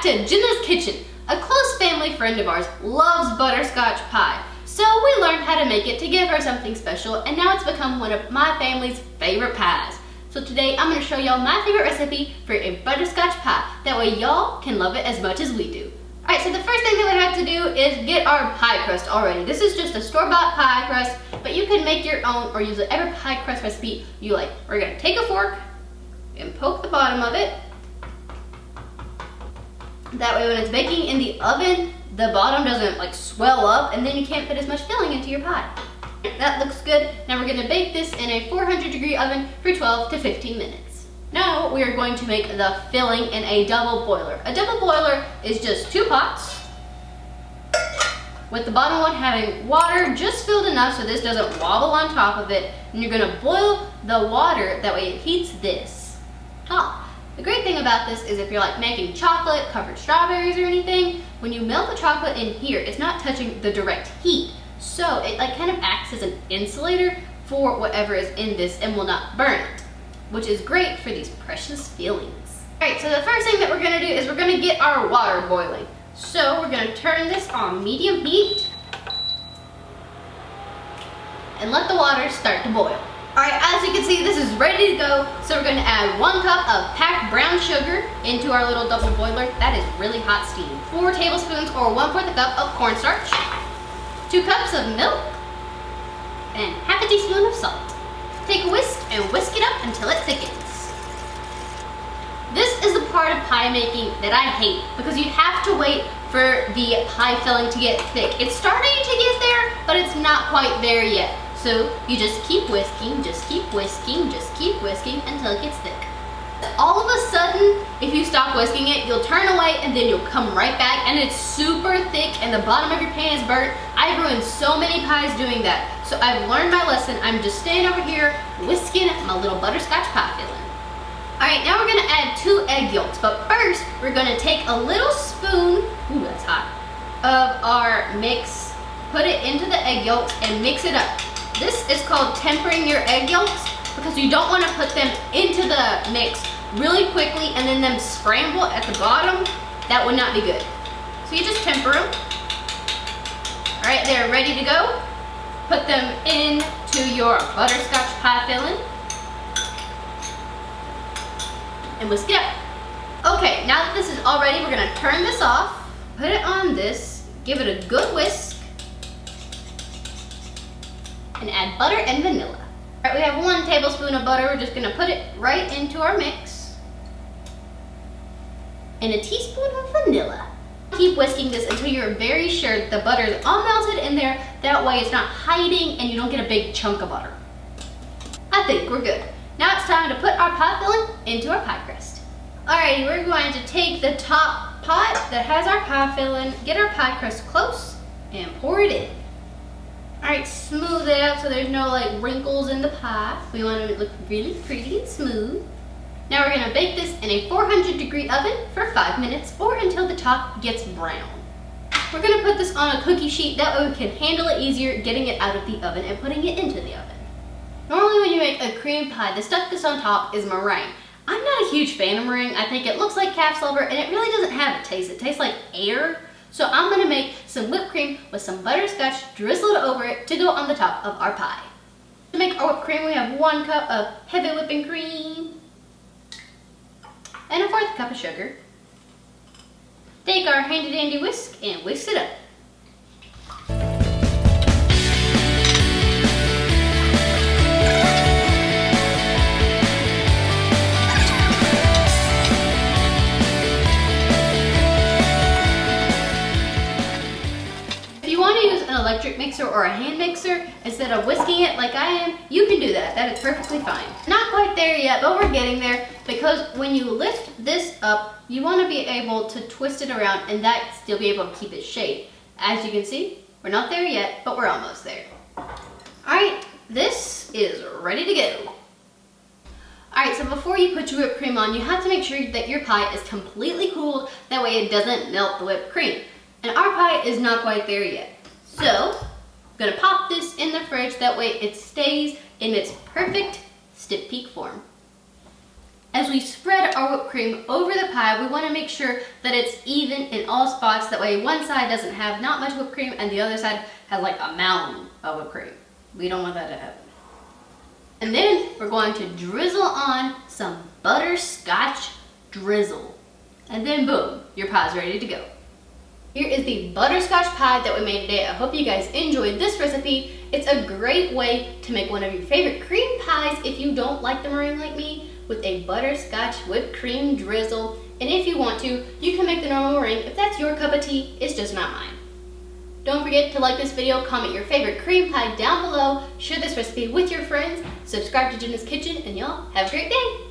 back to Jenna's kitchen. A close family friend of ours loves butterscotch pie. So we learned how to make it to give her something special, and now it's become one of my family's favorite pies. So today I'm gonna show y'all my favorite recipe for a butterscotch pie. That way y'all can love it as much as we do. Alright, so the first thing that we have to do is get our pie crust already. This is just a store-bought pie crust, but you can make your own or use whatever pie crust recipe you like. We're gonna take a fork and poke the bottom of it. That way when it's baking in the oven, the bottom doesn't like swell up and then you can't fit as much filling into your pie. That looks good. Now we're gonna bake this in a 400-degree oven for 12 to 15 minutes. Now we are going to make the filling in a double boiler. A double boiler is just 2 pots, with the bottom one having water just filled enough so this doesn't wobble on top of it. And you're gonna boil the water, that way it heats this top. The great thing about this is if you're like making chocolate covered strawberries or anything, when you melt the chocolate in here, it's not touching the direct heat. So it like kind of acts as an insulator for whatever is in this and will not burn it, which is great for these precious fillings. All right, so the first thing that we're gonna do is we're gonna get our water boiling. So we're gonna turn this on medium heat and let the water start to boil. All right, as you can see, this is ready to go. So we're gonna add 1 cup of packed brown sugar into our little double boiler. That is really hot steam. 4 tablespoons or 1/4 cup of cornstarch, 2 cups of milk, and half a teaspoon of salt. Take a whisk and whisk it up until it thickens. This is the part of pie making that I hate because you have to wait for the pie filling to get thick. It's starting to get there, but it's not quite there yet. So you just keep whisking, just keep whisking, just keep whisking until it gets thick. All of a sudden, if you stop whisking it, you'll turn away and then you'll come right back and it's super thick and the bottom of your pan is burnt. I've ruined so many pies doing that. So I've learned my lesson. I'm just staying over here whisking my little butterscotch pie filling. All right, now we're gonna add 2 egg yolks, but first we're gonna take a little spoon, ooh, that's hot, of our mix, put it into the egg yolks and mix it up. This is called tempering your egg yolks because you don't want to put them into the mix really quickly and then them scramble at the bottom. That would not be good. So you just temper them. All right, they're ready to go. Put them into your butterscotch pie filling and whisk it up. Okay, now that this is all ready, we're gonna turn this off, put it on this, give it a good whisk, and add butter and vanilla. All right, we have 1 tablespoon of butter. We're just gonna put it right into our mix. And a teaspoon of vanilla. Keep whisking this until you're very sure the butter is all melted in there. That way it's not hiding and you don't get a big chunk of butter. I think we're good. Now it's time to put our pie filling into our pie crust. Alrighty, we're going to take the top pot that has our pie filling, get our pie crust close, and pour it in. Alright, smooth it out so there's no like wrinkles in the pie. We want it to look really pretty and smooth. Now we're gonna bake this in a 400-degree oven for 5 minutes or until the top gets brown. We're gonna put this on a cookie sheet, that way we can handle it easier getting it out of the oven and putting it into the oven. Normally when you make a cream pie, the stuff that's on top is meringue. I'm not a huge fan of meringue. I think it looks like calf slobber and it really doesn't have a taste. It tastes like air. So I'm gonna make some whipped cream with some butterscotch drizzled over it to go on the top of our pie. To make our whipped cream, we have 1 cup of heavy whipping cream and a 1/4 cup of sugar. Take our handy dandy whisk and whisk it up. Electric mixer or a hand mixer instead of whisking it like I am, you can do that. That is perfectly fine. Not quite there yet, but we're getting there because when you lift this up, you want to be able to twist it around and that still be able to keep its shape. As you can see, we're not there yet, but we're almost there. All right, this is ready to go. All right, so before you put your whipped cream on, you have to make sure that your pie is completely cooled. That way it doesn't melt the whipped cream. And our pie is not quite there yet. So, I'm gonna pop this in the fridge, that way it stays in its perfect stiff peak form. As we spread our whipped cream over the pie, we want to make sure that it's even in all spots. That way one side doesn't have not much whipped cream and the other side has like a mountain of whipped cream. We don't want that to happen. And then we're going to drizzle on some butterscotch drizzle. And then boom, your pie's ready to go. Here is the butterscotch pie that we made today. I hope you guys enjoyed this recipe. It's a great way to make one of your favorite cream pies if you don't like the meringue like me, with a butterscotch whipped cream drizzle. And if you want to, you can make the normal meringue. If that's your cup of tea, it's just not mine. Don't forget to like this video, comment your favorite cream pie down below, share this recipe with your friends, subscribe to Jenna's Kitchen, and y'all have a great day.